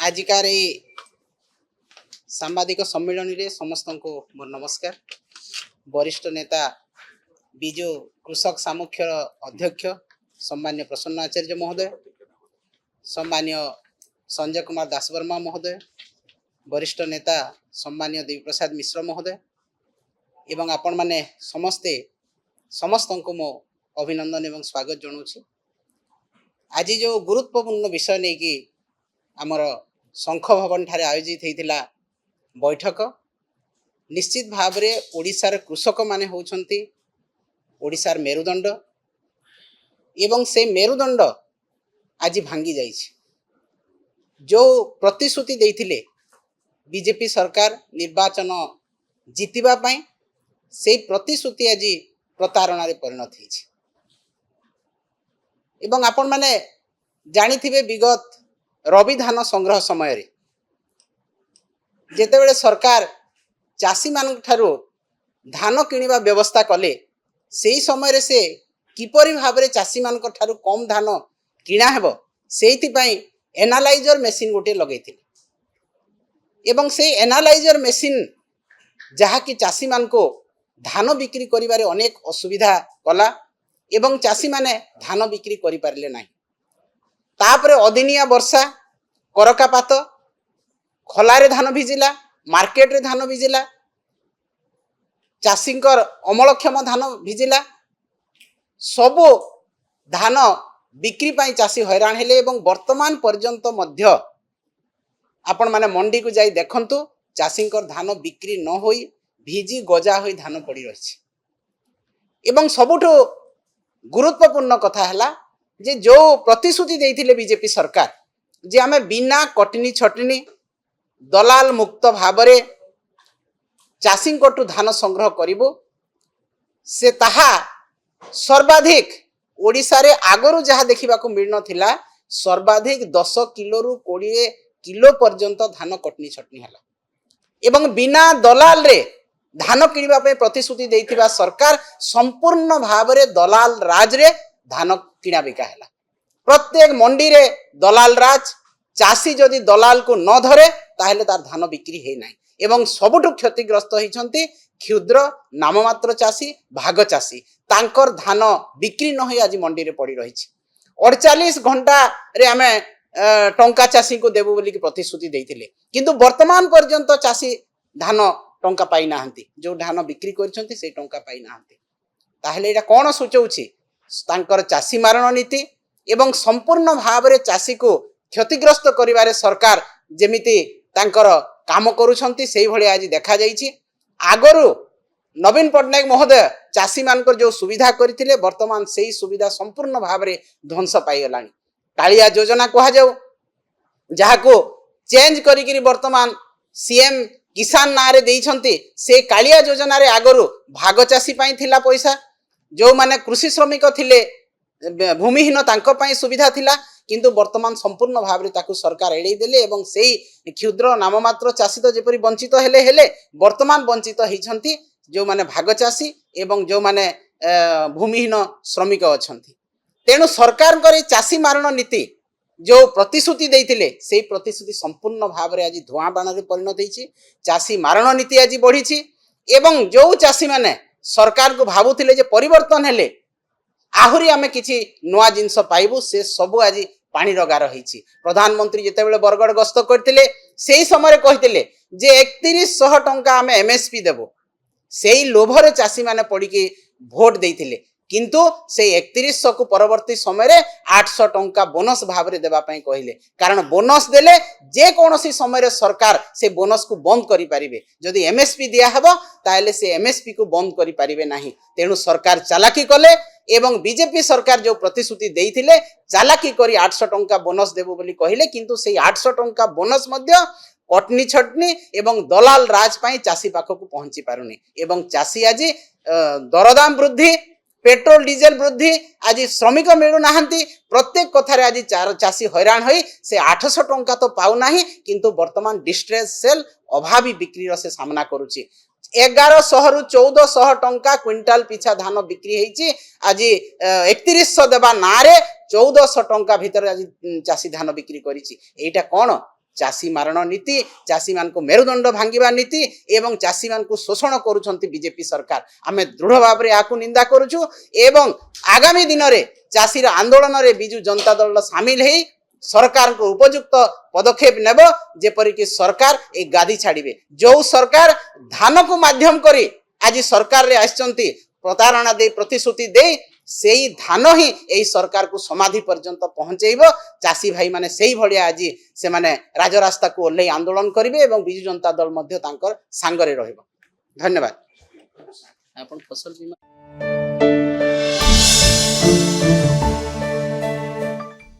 आजिकार ए सांबादिक सम्मेलन रे समस्त को मोर नमस्कार। वरिष्ठ नेता विजु कृषक सामुख्यर अध्यक्ष सम्मान्य प्रसन्न आचार्य महोदय, सम्मान्य संजय कुमार दासवर्मा महोदय, वरिष्ठ नेता सम्मान्य देवीप्रसाद मिश्र महोदय एवं आपण माने समस्ते समस्त को मो अभिनंदन एवं स्वागत जनाऊँ। आज जो गुरुत्वपूर्ण विषय नहीं कि आमर शंख भवन ठारे आयोजित होता बैठक, निश्चित भाव रे ओडिशार कृषक माने होउछंती ओडिशार मेरुदंड एवं से मेरुदंड आज भांगी जाइछि। जो प्रतिश्रुति देइथिले बीजेपी सरकार निर्वाचन जीतिबा पई से प्रतिश्रुति आज प्रतारणा रे परिणत होइछि। एवं आपण माने जानिथिबे विगत रवि धान संग्रह समय रे जेतेबेले सरकार चाषी मान ठारू धान किनिबा व्यवस्था कले, सेही समय रे से किपरि भाव रे चाषी मान ठारू कम धान किणा हेबो सेहिति पई एनालाइजर मेसिन गोटे लगेइथिले एवं से एनालाइजर मेसिन जहा कि चाषी मान को धान बिक्री करिबारे अनेक असुविधा कला एवं चाषी माने धान बिक्री करि पारले नाही। तापरे अदिनिया वर्षा करकापात खलारे धान भिजिला, मार्केट रे धान भिजिला, चाषींकर अमलक्षम धान भिजिला, सबो धान बिक्री पाई चाषी हैरान हेले एवं वर्तमान पर्यंत मध्य आपण माने मंडी को जाई देखंतु चाषींकर धान बिक्री न होई भिजी गजा होई धान पड़ी रहिछि। एवं सबुठो गुरुत्वपूर्ण कथा हला जे जो प्रतिश्रुति देइथिले बीजेपी सरकार जे आमे बिना कटनी छटनी दलाल मुक्त भावरे चाषी कोटू धान संग्रह करिबो, से ताहा सर्वाधिक ओडिशा रे आगरु जहा देखिबा को मिल नथिला सर्वाधिक 10 किलो रु 20 किलो पर्यंत धान कटनी छटनी हला एवं बिना दलाल रे धान किनिबा पे प्रतिश्रुति देइथिबा सरकार संपूर्ण भावरे दलाल राज रे धान किना बिका हला। प्रत्येक मंडी रे दलाल राज, चाषी जदि दलाल को न धरे ताहेले तार धान बिक्री हे नाही एवं सबुठु क्षतिग्रस्त होइछंती क्षुद्र नाममात्र चाषी, भाग चाषी, तांकर धान बिक्री न होई आज मंडी रे पड़ी रहिछि। 48 घंटा रे आमे टंका चाषी को देबो बोली कि प्रतिश्रुति देइथिले, किंतु वर्तमान पर्यंत चाषी धान टंका पाई नाहंती, जो धान बिक्री करछंती से टंका पाई नाहंती। ताहेले एटा कोन सोचौछि तांकर चाषी मारण नीति एवं संपूर्ण भाव रे चाषी को क्षतिग्रस्त करिवारे सरकार जेमिति तांकर काम करूछंती सेही भली आज देखा जाइछि। आगरु नवीन पटनायक महोदय चाषी मानकर जो सुविधा करथिले वर्तमान सेही सुविधा संपूर्ण भाव रे ध्वंस पाई गलानी। कालिया योजना कहा जाऊ जहा को चेंज करिकिरी वर्तमान सीएम किसान नारे देइछंती, से कालिया योजना रे आगरु भाग चाषी पाई थिला पैसा, जो माने कृषि श्रमिक थिले भूमिहीन तांको पाई सुविधा थिला, किंतु वर्तमान संपूर्ण भाव रे ताकू सरकार एड़े देले एवं सेही क्षुद्र नाममात्र चाषी तो जेपरि वंचित हेले हेले वर्तमान वंचित हिछंती जो माने भाग चाषी एवं जो माने भूमिहीन श्रमिक अछंती। तेणु सरकार करे चाषी मारण नीति जो प्रतिश्रुति देइथिले सेही प्रतिश्रुति संपूर्ण भाव रे आज धुआं बाण रे परिणत होईछि। चाषी मारण नीति आज बढ़ीछि एवं जो चाषी माने सरकार को भाबुथिले जे परिवर्तन हेले आहुरी आमे किछि नुआ जिंस पाइबु, से सबु आज पानी रगार होईछि। प्रधानमंत्री जेतेबेले बरगड़ गस्त करथिले सेही समय कहिथिले जे 3100 टंका आमे एमएसपी देबो, सेही लोभरे चाषी माने पड़ी के भोट देइथिले, किंतु से 3100 को परवर्ती समय रे 800 टंका बोनस भाव रे देबा पई कहिले, कारण बोनस देले जे कोनोसी समय रे सरकार से बोनस को बंद करि पारिबे, जदि एमएसपी दिया हबो ताले से एमएसपी को बंद करि पारिबे नाही। तेणु सरकार चालाकी कले एवं बीजेपी सरकार जो प्रतिश्रुति देइथिले चालाकी करी 800 टंका बोनस देबो बोली कहिले, किंतु से 800 टंका बोनस मध्य कटनी छटनी एवं दलाल राज पाई चाषी पाखक को पहुंची पारुनी एवं चाषी आज दरदाम वृद्धि, पेट्रोल डीजेल वृद्धि, आज श्रमिक मिलू नाहंती, प्रत्येक कथारे आज चाषी हैरान होई से 800 टंका तो पाउ नाही, किंतु वर्तमान डिस्ट्रेस सेल अभावी बिक्री से सामना करूची। 1100 रु 1400 टंका क्विंटाल पिछा धान बिक्री होईची, आज 3100 देबा नारे 1400 टंका भीतर आज चाषी धान बिक्री करिची। एटा कोन चाषी मारण नीति चाषी मान को मेरुदंड भांगिबा नीति एवं चाषी मान को शोषण करुछंती बीजेपी सरकार आमे दृढ़ भाव रे आकु निंदा करूछु एवं आगामी दिन रे चाषी आंदोलन रे बिजु जनता दल शामिल हेई सरकार को उपयुक्त पदक्षेप नेब जेपरि कि सरकार ए गादी छाड़िबे जो सरकार धान को माध्यम करी आज सरकार रे आछंती प्रतारणा दे प्रतिश्रुति दे सेई धान ही एई सरकार को समाधि पर्यंत पहुंचेइबो चाषी भाई माने सेई भलिया आज से माने राजरास्ता को ओल्लै आंदोलन करिवे एवं बिजु जनता दल मध्य तांकर सांगरे रहइबो। धन्यवाद। आपण फसल बीमा